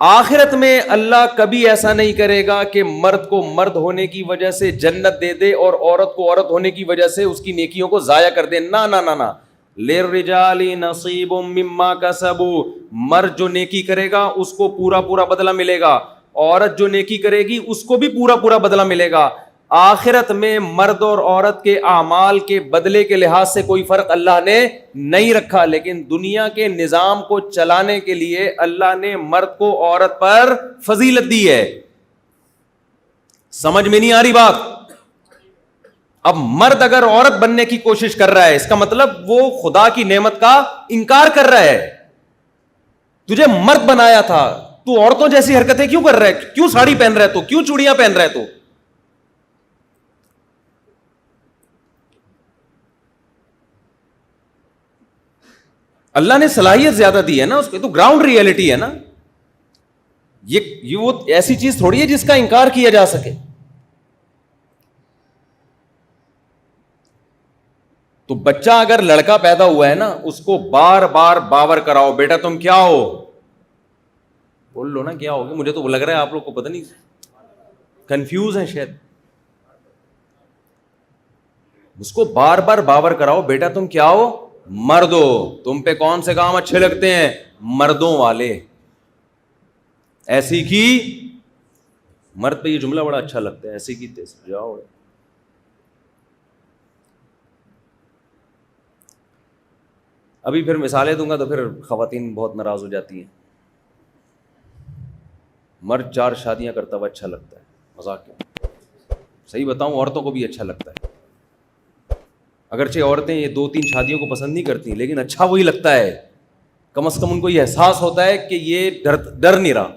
آخرت میں اللہ کبھی ایسا نہیں کرے گا کہ مرد کو مرد ہونے کی وجہ سے جنت دے دے اور عورت کو عورت ہونے کی وجہ سے اس کی نیکیوں کو ضائع کر دے. نا نا نا نا, للرجال نصیب مما کسبوا. مرد جو نیکی کرے گا اس کو پورا پورا بدلہ ملے گا, عورت جو نیکی کرے گی اس کو بھی پورا پورا بدلہ ملے گا. آخرت میں مرد اور عورت کے اعمال کے بدلے کے لحاظ سے کوئی فرق اللہ نے نہیں رکھا, لیکن دنیا کے نظام کو چلانے کے لیے اللہ نے مرد کو عورت پر فضیلت دی ہے. سمجھ میں نہیں آ رہی بات؟ اب مرد اگر عورت بننے کی کوشش کر رہا ہے, اس کا مطلب وہ خدا کی نعمت کا انکار کر رہا ہے. تجھے مرد بنایا تھا, تو عورتوں جیسی حرکتیں کیوں کر رہا ہے؟ کیوں ساڑی پہن رہا ہے, تو کیوں چوڑیاں پہن رہا ہے؟ تو اللہ نے صلاحیت زیادہ دی ہے نا اس کو, تو گراؤنڈ ریئلٹی ہے نا. یہ وہ ایسی چیز تھوڑی ہے جس کا انکار کیا جا سکے. تو بچہ اگر لڑکا پیدا ہوا ہے نا, اس کو بار بار باور کراؤ, بیٹا تم کیا ہو, بول لو نا کیا ہوگا. مجھے تو لگ رہا ہے آپ لوگ کو پتہ نہیں, کنفیوز ہیں شاید. اس کو بار بار باور کراؤ, بیٹا تم کیا ہو, مرد ہو. تم پہ کون سے کام اچھے لگتے ہیں, مردوں والے. ایسی کی مرد پہ یہ جملہ بڑا اچھا لگتا ہے, ایسی کی تیسے جاؤ. ابھی پھر مثالیں دوں گا تو پھر خواتین بہت ناراض ہو جاتی ہیں. مرد 4 شادیاں کرتا ہوا اچھا لگتا ہے, مذاق کیا, صحیح بتاؤں عورتوں کو بھی اچھا لگتا ہے. اگرچہ عورتیں یہ 2-3 شادیوں کو پسند نہیں کرتی, لیکن اچھا وہی لگتا ہے. کم از کم ان کو یہ احساس ہوتا ہے کہ یہ ڈر نہیں رہا,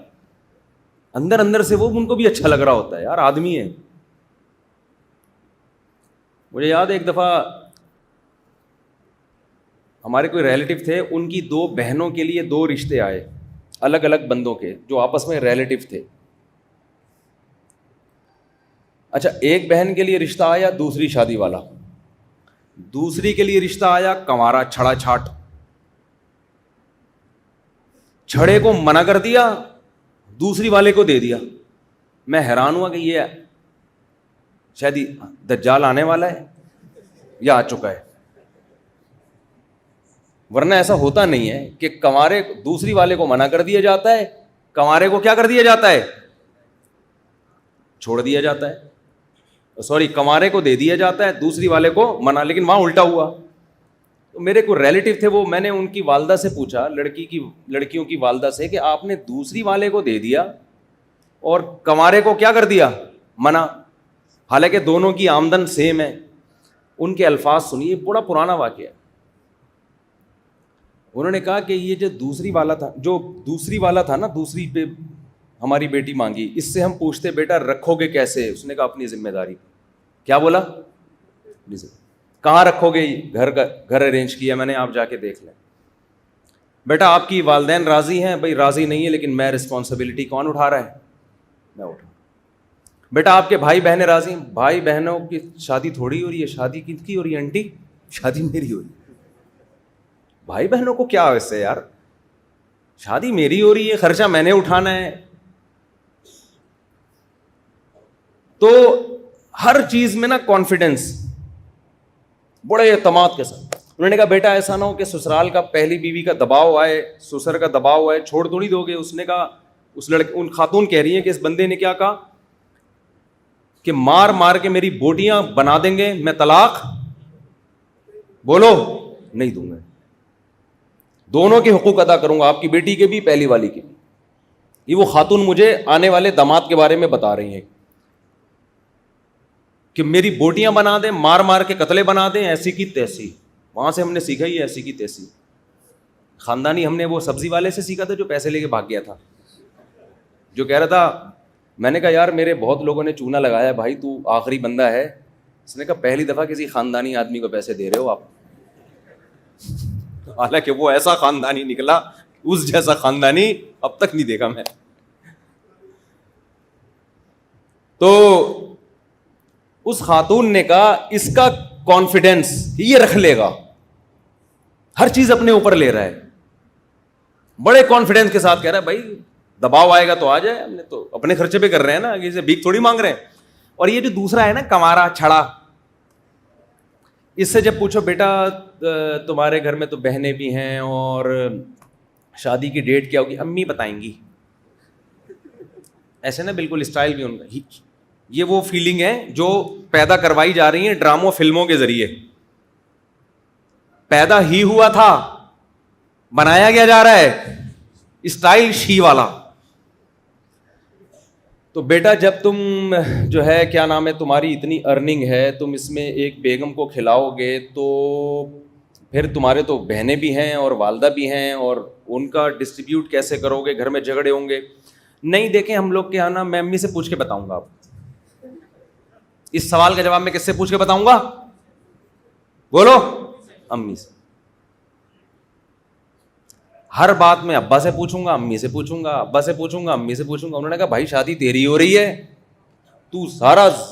اندر اندر سے وہ ان کو بھی اچھا لگ رہا ہوتا ہے. یار آدمی ہے. مجھے یاد ہے ایک دفعہ ہمارے کوئی ریلیٹیو تھے, ان کی 2 بہنوں کے لیے 2 رشتے آئے, الگ الگ بندوں کے جو آپس میں ریلیٹیو تھے. اچھا, ایک بہن کے لیے رشتہ آیا دوسری شادی والا, دوسری کے لیے رشتہ آیا کنوارا چھڑا چھاٹ. چھڑے کو منع کر دیا, دوسری والے کو دے دیا. میں حیران ہوا کہ یہ شاید دجال آنے والا ہے یا آ چکا ہے. ورنہ ایسا ہوتا نہیں ہے کہ کنوارے دوسری والے کو منع کر دیا جاتا ہے, کنوارے کو کیا کر دیا جاتا ہے, چھوڑ دیا جاتا ہے, سوری کنوارے کو دے دیا جاتا ہے, دوسری والے کو منع. لیکن وہاں الٹا ہوا. تو میرے کوئی ریلیٹیو تھے, وہ میں نے ان کی والدہ سے پوچھا, لڑکیوں کی والدہ سے, کہ آپ نے دوسری والے کو دے دیا اور کنوارے کو کیا کر دیا, منع, حالانکہ دونوں کی آمدن سیم ہے. ان کے الفاظ سنیے, بڑا پرانا واقعہ ہے. انہوں نے کہا کہ یہ جو دوسری والا تھا نا, دوسری پہ ہماری بیٹی مانگی, اس سے ہم پوچھتے بیٹا رکھو گے کیسے, اس نے کہا اپنی ذمہ داری. کیا بولا, کہاں رکھو گے, گھر ارینج کیا میں نے, آپ جا کے دیکھ لیں. بیٹا آپ کی والدین راضی ہیں, بھائی راضی نہیں ہے, لیکن میں رسپانسبلٹی کون اٹھا رہا ہے, میں اٹھا. بیٹا آپ کے بھائی بہنیں راضی ہیں, بھائی بہنوں کی شادی تھوڑی ہو رہی ہے, شادی کن کی ہو رہی ہے آنٹی, شادی میری ہو رہی ہے. بھائی بہنوں کو کیا ہے اس سے یار, شادی میری ہو رہی ہے, خرچہ میں نے اٹھانا ہے. تو ہر چیز میں نا کانفیڈنس, بڑے اعتماد کے ساتھ. انہوں نے کہا بیٹا ایسا نہ ہو کہ سسرال کا پہلی بیوی کا دباؤ آئے, سسر کا دباؤ آئے, چھوڑ تھوڑی دو گے. اس نے کہا, ان خاتون کہہ رہی ہیں کہ اس بندے نے کیا کہا کہ مار مار کے میری بوٹیاں بنا دیں گے, میں طلاق بولو نہیں دوں گا, دونوں کے حقوق ادا کروں گا, آپ کی بیٹی کے بھی, پہلی والی کے بھی. یہ وہ خاتون مجھے آنے والے داماد کے بارے میں بتا رہی ہیں کہ میری بوٹیاں بنا دیں, مار مار کے قتلے بنا دیں, ایسی کی تیسی. وہاں سے ہم نے سیکھا ہی ایسی کی تیسی. خاندانی ہم نے وہ سبزی والے سے سیکھا تھا جو پیسے لے کے بھاگ گیا تھا, جو کہہ رہا تھا, میں نے کہا یار میرے بہت لوگوں نے چونا لگایا بھائی, تو آخری بندہ ہے. اس نے کہا پہلی دفعہ کسی خاندانی آدمی کو پیسے دے رہے ہو آپ. حالانکہ وہ ایسا خاندانی نکلا, اس جیسا خاندانی اب تک نہیں دیکھا میں. تو اس خاتون نے کہا اس کا کانفیڈینس یہ رکھ لے گا, ہر چیز اپنے اوپر لے رہا ہے, بڑے کانفیڈینس کے ساتھ کہہ رہا ہے بھائی دباؤ آئے گا تو آ جائے, ہم نے تو اپنے خرچے پہ کر رہے ہیں نا, آگے سے بھیک تھوڑی مانگ رہے ہیں. اور یہ جو دوسرا ہے نا کمارا چھڑا, اس سے جب پوچھو بیٹا تمہارے گھر میں تو بہنیں بھی ہیں اور شادی کی ڈیٹ کیا ہوگی, امی بتائیں گی, ایسے نا بالکل اسٹائل بھی ان کا. یہ وہ فیلنگ ہے جو پیدا کروائی جا رہی ہیں ڈراموں فلموں کے ذریعے. پیدا ہی ہوا تھا, بنایا گیا جا رہا ہے اسٹائل شی والا. تو بیٹا جب تم جو ہے کیا نام ہے تمہاری اتنی ارننگ ہے, تم اس میں ایک بیگم کو کھلاؤ گے تو پھر تمہارے تو بہنیں بھی ہیں اور والدہ بھی ہیں, اور ان کا ڈسٹریبیوٹ کیسے کرو گے, گھر میں جھگڑے ہوں گے. نہیں دیکھیں ہم لوگ کے یہاں نا, میں امی سے پوچھ کے بتاؤں گا. آپ اس سوال کا جواب میں کس سے پوچھ کے بتاؤں گا, بولو, امی سے. ہر بات میں ابا سے پوچھوں گا, امی سے پوچھوں گا, ابا سے پوچھوں گا, امی سے پوچھوں گا. انہوں نے کہا بھائی شادی تیری ہو رہی ہے, تو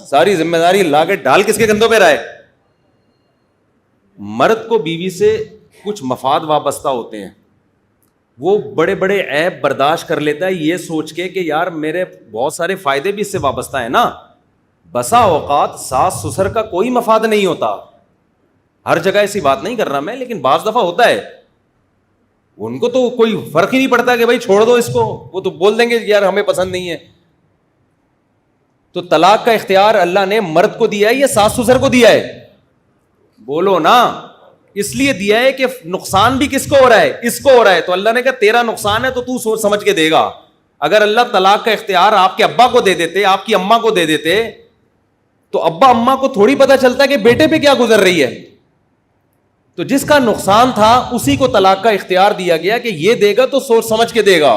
ساری ذمہ داری لا کے ڈال کس کے کندھوں پہ رہا ہے. مرد کو بیوی سے کچھ مفاد وابستہ ہوتے ہیں, وہ بڑے بڑے عیب برداشت کر لیتا ہے یہ سوچ کے کہ یار میرے بہت سارے فائدے بھی اس سے وابستہ ہیں نا. بسا اوقات ساس سسر کا کوئی مفاد نہیں ہوتا, ہر جگہ ایسی بات نہیں کر رہا میں, لیکن بعض دفعہ ہوتا ہے. ان کو تو کوئی فرق ہی نہیں پڑتا کہ بھائی چھوڑ دو اس کو, وہ تو بول دیں گے یار ہمیں پسند نہیں ہے. تو طلاق کا اختیار اللہ نے مرد کو دیا ہے یا ساس سسر کو دیا ہے, بولو نا. اس لیے دیا ہے کہ نقصان بھی کس کو ہو رہا ہے, اس کو ہو رہا ہے. تو اللہ نے کہا تیرا نقصان ہے تو تو سوچ سمجھ کے دے گا. اگر اللہ طلاق کا اختیار آپ کے ابا کو دے دیتے, آپ کی اماں کو دے دیتے, تو ابا اماں کو تھوڑی پتہ چلتا کہ بیٹے پہ کیا گزر رہی ہے. تو جس کا نقصان تھا اسی کو طلاق کا اختیار دیا گیا کہ یہ دے گا تو سوچ سمجھ کے دے گا.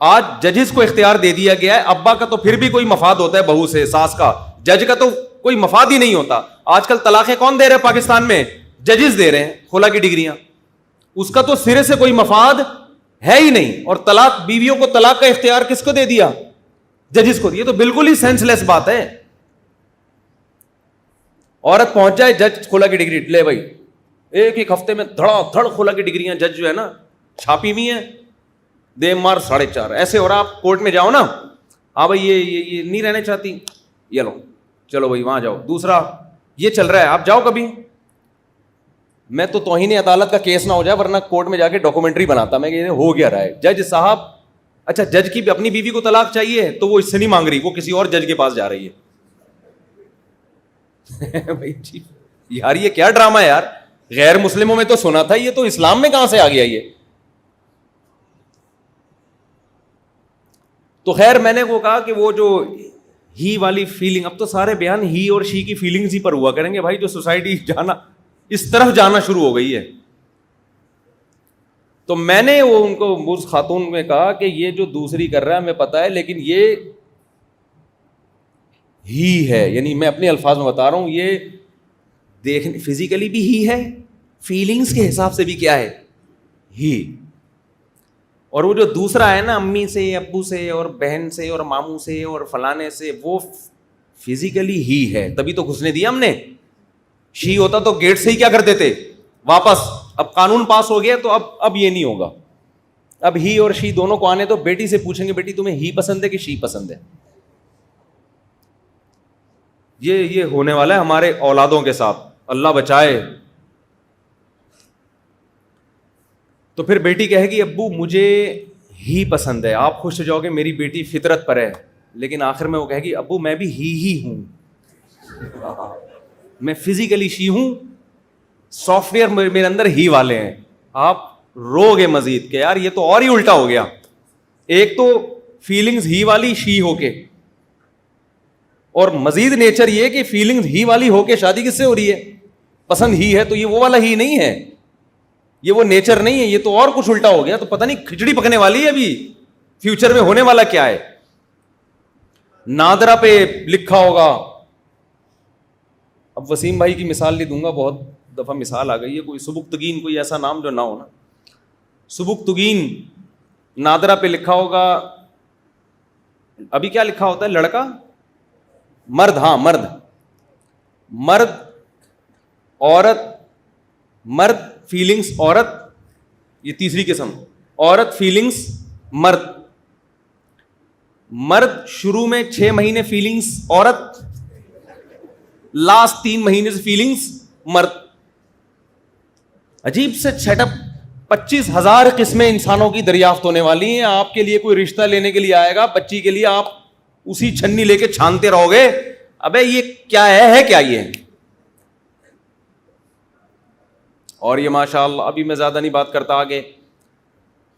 آج ججز کو اختیار دے دیا گیا ہے. ابا کا تو پھر بھی کوئی مفاد ہوتا ہے بہو سے, ساس کا, جج کا تو کوئی مفاد ہی نہیں ہوتا. آج کل طلاقیں کون دے رہے ہیں پاکستان میں, ججز دے رہے ہیں, خلا کی ڈگریاں. اس کا تو سرے سے کوئی مفاد ہے ہی نہیں. اور طلاق, بیویوں کو طلاق کا اختیار کس کو دے دیا, ججز کو. یہ تو بالکل ہی سینس لیس بات ہے. عورت پہنچ جائے جج خلا کی ڈگری لے بھائی, ایک ہفتے میں دھڑا دھڑ خلا کی ڈگریاں جج جو ہے نا چھاپی ہوئی ہیں, دے مار 4.5 ایسے. اور آپ کورٹ میں جاؤ نا, ہاں بھائی یہ نہیں رہنے چاہتی, یہ لو چلو بھائی وہاں جاؤ. دوسرا یہ چل رہا ہے, آپ جاؤ کبھی, میں تو توہین عدالت کا کیس نہ ہو جائے, ورنہ کورٹ میں جا کے ڈاکومنٹری بناتا میں کہ ہو گیا رہا ہے. جج صاحب, اچھا جج کی اپنی بیوی کو طلاق چاہیے تو وہ اس سے نہیں مانگ رہی, وہ کسی اور جج کے پاس جا رہی ہے. بھائی جی یار یہ کیا ڈرامہ ہے یار, غیر مسلموں میں تو سنا تھا, یہ تو اسلام میں کہاں سے آ گیا یہ. تو خیر میں نے وہ کہا کہ وہ جو ہی والی فیلنگ, اب تو سارے بیان ہی اور شی کی فیلنگز ہی پر ہوا کریں گے بھائی, جو سوسائٹی جانا اس طرف جانا شروع ہو گئی ہے. تو میں نے وہ ان کو اس خاتون میں کہا کہ یہ جو دوسری کر رہا ہے ہمیں پتا ہے, لیکن یہ ہی ہے, یعنی میں اپنے الفاظ میں بتا رہا ہوں, یہ دیکھنے فزیکلی بھی ہی ہے, فیلنگز کے حساب سے بھی کیا ہے, ہی. اور وہ جو دوسرا ہے نا امی سے, ابو سے, اور بہن سے, اور ماموں سے, اور فلانے سے, وہ فزیکلی ہی ہے, تبھی تو گھسنے دیا ہم نے. شی ہوتا تو گیٹ سے ہی کیا کر دیتے واپس. اب قانون پاس ہو گیا تو اب یہ نہیں ہوگا. اب ہی اور شی دونوں کو آنے تو بیٹی سے پوچھیں گے بیٹی تمہیں ہی پسند ہے کہ شی پسند ہے. یہ ہونے والا ہے ہمارے اولادوں کے ساتھ, اللہ بچائے. تو پھر بیٹی کہے گی ابو مجھے ہی پسند ہے, آپ خوش ہو جاؤ گے میری بیٹی فطرت پر ہے, لیکن آخر میں وہ کہے گی ابو میں بھی ہی ہوں, میں فزیکلی شی ہوں, سافٹ ویئر میرے اندر ہی والے ہیں. آپ رو گے مزید کہ یار یہ تو اور ہی الٹا ہو گیا. ایک تو فیلنگز ہی والی شی ہو کے, اور مزید نیچر یہ کہ فیلنگز ہی والی ہو کے شادی کس سے ہو رہی ہے, پسند ہی ہے, تو یہ وہ والا ہی نہیں ہے, یہ وہ نیچر نہیں ہے, یہ تو اور کچھ الٹا ہو گیا. تو پتہ نہیں کھچڑی پکنے والی ہے ابھی, فیوچر میں ہونے والا کیا ہے. نادرا پہ لکھا ہوگا, اب وسیم بھائی کی مثال نہیں دوں گا, بہت دفعہ مثال آ گئی ہے, کوئی سبکتگین, کوئی ایسا نام جو نہ ہو نا, سبکتگین, نادرا پہ لکھا ہوگا. ابھی کیا لکھا ہوتا ہے, لڑکا مرد, ہاں مرد, مرد عورت, مرد فیلنگز عورت, یہ تیسری قسم, عورت فیلنگز مرد. مرد شروع میں 6 مہینے فیلنگز عورت, لاسٹ 3 مہینے سے فیلنگز مرد. عجیب سے سیٹ اپ, 25,000 قسمیں انسانوں کی دریافت ہونے والی ہیں. آپ کے لیے کوئی رشتہ لینے کے لیے آئے گا, بچی کے لیے آپ اسی چھنی لے کے چھانتے رہو گے, ابے یہ کیا ہے کیا یہ. اور یہ ماشاءاللہ, ابھی میں زیادہ نہیں بات کرتا آگے,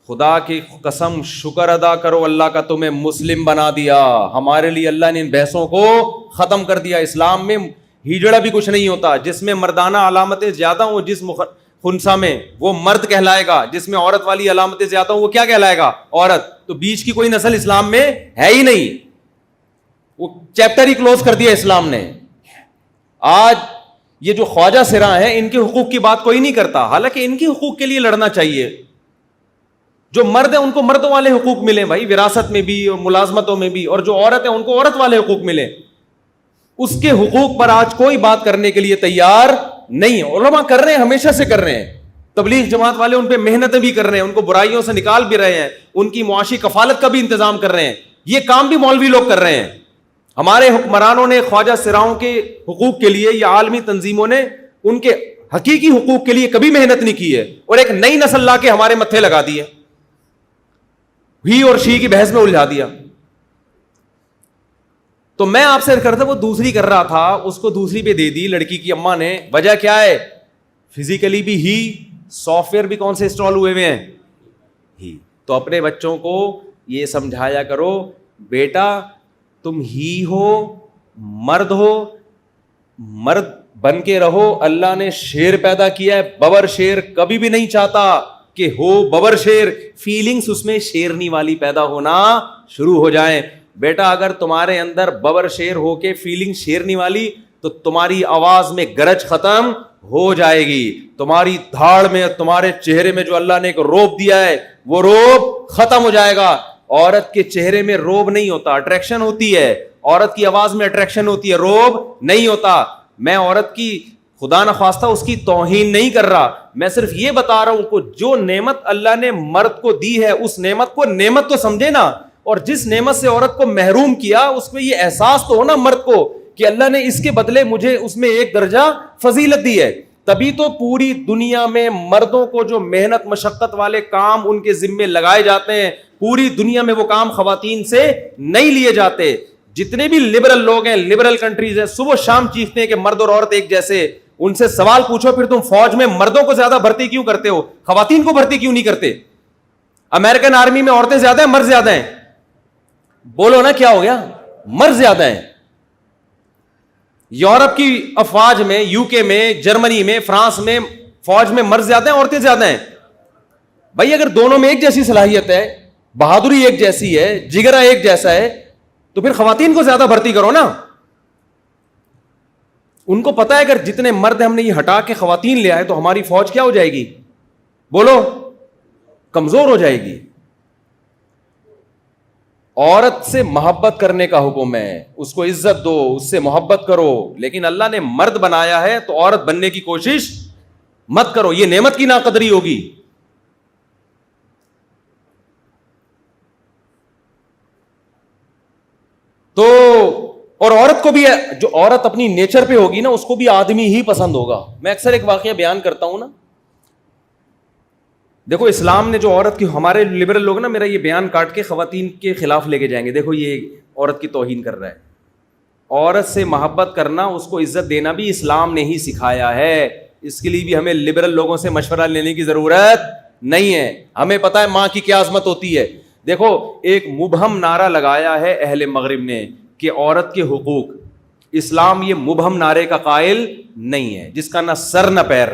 خدا کی قسم شکر ادا کرو اللہ کا تمہیں مسلم بنا دیا. ہمارے لیے اللہ نے ان بحثوں کو ختم کر دیا. اسلام میں ہجڑا بھی کچھ نہیں ہوتا, جس میں مردانہ علامتیں زیادہ ہوں جس خنسا میں وہ مرد کہلائے گا, جس میں عورت والی علامتیں زیادہ ہوں وہ کیا کہلائے گا, عورت. تو بیچ کی کوئی نسل اسلام میں ہے ہی نہیں, وہ چیپٹر ہی کلوز کر دیا اسلام نے. آج یہ جو خواجہ سراں ہیں ان کے حقوق کی بات کوئی نہیں کرتا, حالانکہ ان کے حقوق کے لیے لڑنا چاہیے. جو مرد ہیں ان کو مردوں والے حقوق ملیں بھائی, وراثت میں بھی اور ملازمتوں میں بھی, اور جو عورت ہیں ان کو عورت والے حقوق ملیں. اس کے حقوق پر آج کوئی بات کرنے کے لیے تیار نہیں. علماء کر رہے ہیں, ہمیشہ سے کر رہے ہیں, تبلیغ جماعت والے ان پہ محنتیں بھی کر رہے ہیں, ان کو برائیوں سے نکال بھی رہے ہیں, ان کی معاشی کفالت کا بھی انتظام کر رہے ہیں. یہ کام بھی مولوی لوگ کر رہے ہیں. ہمارے حکمرانوں نے خواجہ سراؤں کے حقوق کے لیے یا عالمی تنظیموں نے ان کے حقیقی حقوق کے لیے کبھی محنت نہیں کی ہے, اور ایک نئی نسل لا کے ہمارے متھے لگا دی ہے, ہی اور شی کی بحث میں الجھا دیا. تو میں آپ سے کرتا, وہ دوسری کر رہا تھا, اس کو دوسری پہ دے دی لڑکی کی اماں نے. وجہ کیا ہے, فزیکلی بھی ہی, سافٹ ویئر بھی کون سے انسٹال ہوئے ہوئے ہیں, ہی. تو اپنے بچوں کو یہ سمجھایا کرو, بیٹا تم ہی ہو, مرد ہو, مرد بن کے رہو. اللہ نے شیر پیدا کیا ہے, ببر شیر کبھی بھی نہیں چاہتا کہ ہو ببر شیر, فیلنگز اس میں شیرنی والی پیدا ہونا شروع ہو جائیں. بیٹا اگر تمہارے اندر ببر شیر ہو کے فیلنگ شیرنی والی, تو تمہاری آواز میں گرج ختم ہو جائے گی, تمہاری دھاڑ میں, تمہارے چہرے میں جو اللہ نے ایک روب دیا ہے وہ روب ختم ہو جائے گا. عورت کے چہرے میں روب نہیں ہوتا, اٹریکشن ہوتی ہے. عورت کی آواز میں اٹریکشن ہوتی ہے, روب نہیں ہوتا. میں عورت کی خدا نخواستہ اس کی توہین نہیں کر رہا, میں صرف یہ بتا رہا ہوں کہ جو نعمت اللہ نے مرد کو دی ہے اس نعمت کو نعمت تو سمجھے نا, اور جس نعمت سے عورت کو محروم کیا اس میں یہ احساس تو ہونا مرد کو کہ اللہ نے اس کے بدلے مجھے اس میں 1 درجہ فضیلت دی ہے. تبھی تو پوری دنیا میں مردوں کو جو محنت مشقت والے کام ان کے ذمے لگائے جاتے ہیں, پوری دنیا میں وہ کام خواتین سے نہیں لیے جاتے. جتنے بھی لبرل لوگ ہیں, لبرل کنٹریز ہیں, صبح شام چیختے ہیں کہ مرد اور عورت ایک جیسے. ان سے سوال پوچھو پھر تم فوج میں مردوں کو زیادہ بھرتی کیوں کرتے ہو, خواتین کو بھرتی کیوں نہیں کرتے؟ امریکن آرمی میں عورتیں زیادہ ہیں مرد زیادہ ہیں؟ بولو نا کیا ہو گیا؟ مرد زیادہ ہیں. یورپ کی افواج میں, یو کے میں, جرمنی میں, فرانس میں فوج میں مرد زیادہ ہیں عورتیں زیادہ ہیں؟ بھائی اگر دونوں میں ایک جیسی صلاحیت ہے, بہادری ایک جیسی ہے, جگرا ایک جیسا ہے, تو پھر خواتین کو زیادہ بھرتی کرو نا. ان کو پتا ہے اگر جتنے مرد ہم نے یہ ہٹا کے خواتین لے آئے تو ہماری فوج کیا ہو جائے گی؟ بولو, کمزور ہو جائے گی. عورت سے محبت کرنے کا حکم ہے, اس کو عزت دو, اس سے محبت کرو, لیکن اللہ نے مرد بنایا ہے تو عورت بننے کی کوشش مت کرو, یہ نعمت کی ناقدری ہوگی. تو اور عورت کو بھی, جو عورت اپنی نیچر پہ ہوگی نا اس کو بھی آدمی ہی پسند ہوگا. میں اکثر ایک واقعہ بیان کرتا ہوں نا, دیکھو اسلام نے جو عورت کی, ہمارے لبرل لوگ نا میرا یہ بیان کاٹ کے خواتین کے خلاف لے کے جائیں گے, دیکھو یہ عورت کی توہین کر رہا ہے. عورت سے محبت کرنا, اس کو عزت دینا بھی اسلام نے ہی سکھایا ہے. اس کے لیے بھی ہمیں لبرل لوگوں سے مشورہ لینے کی ضرورت نہیں ہے, ہمیں پتہ ہے ماں کی کیا عظمت ہوتی ہے. دیکھو ایک مبہم نعرہ لگایا ہے اہل مغرب نے کہ عورت کے حقوق, اسلام یہ مبہم نعرے کا قائل نہیں ہے جس کا نہ سر نہ پیر.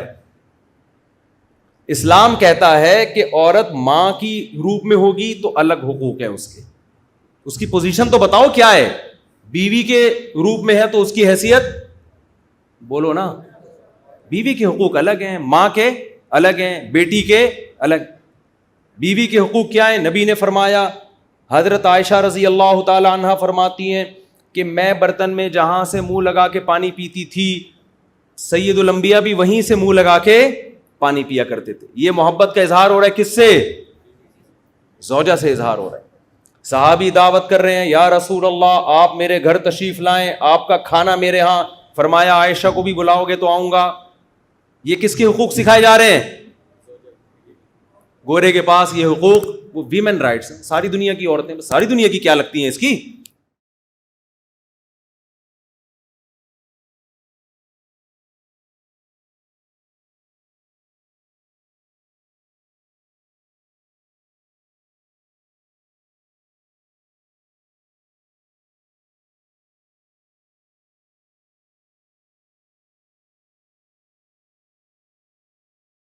اسلام کہتا ہے کہ عورت ماں کی روپ میں ہوگی تو الگ حقوق ہیں اس کے, اس کی پوزیشن تو بتاؤ کیا ہے. بیوی کے روپ میں ہے تو اس کی حیثیت, بولو نا, بیوی کے حقوق الگ ہیں, ماں کے الگ ہیں, بیٹی کے الگ. بیوی کے حقوق کیا ہیں؟ نبی نے فرمایا, حضرت عائشہ رضی اللہ تعالی عنہا فرماتی ہیں کہ میں برتن میں جہاں سے منہ لگا کے پانی پیتی تھی, سید الانبیاء بھی وہیں سے منہ لگا کے پانی پیا کرتے تھے. یہ محبت کا اظہار ہو رہا ہے کس سے؟ زوجہ سے اظہار ہو رہا ہے. صحابی دعوت کر رہے ہیں, یا رسول اللہ آپ میرے گھر تشریف لائیں, آپ کا کھانا میرے ہاں. فرمایا عائشہ کو بھی بلاؤ گے تو آؤں گا. یہ کس کے حقوق سکھائے جا رہے ہیں؟ گورے کے پاس یہ حقوق, وہ ویمن رائٹس. ساری دنیا کی عورتیں, ساری دنیا کی کیا لگتی ہیں اس کی؟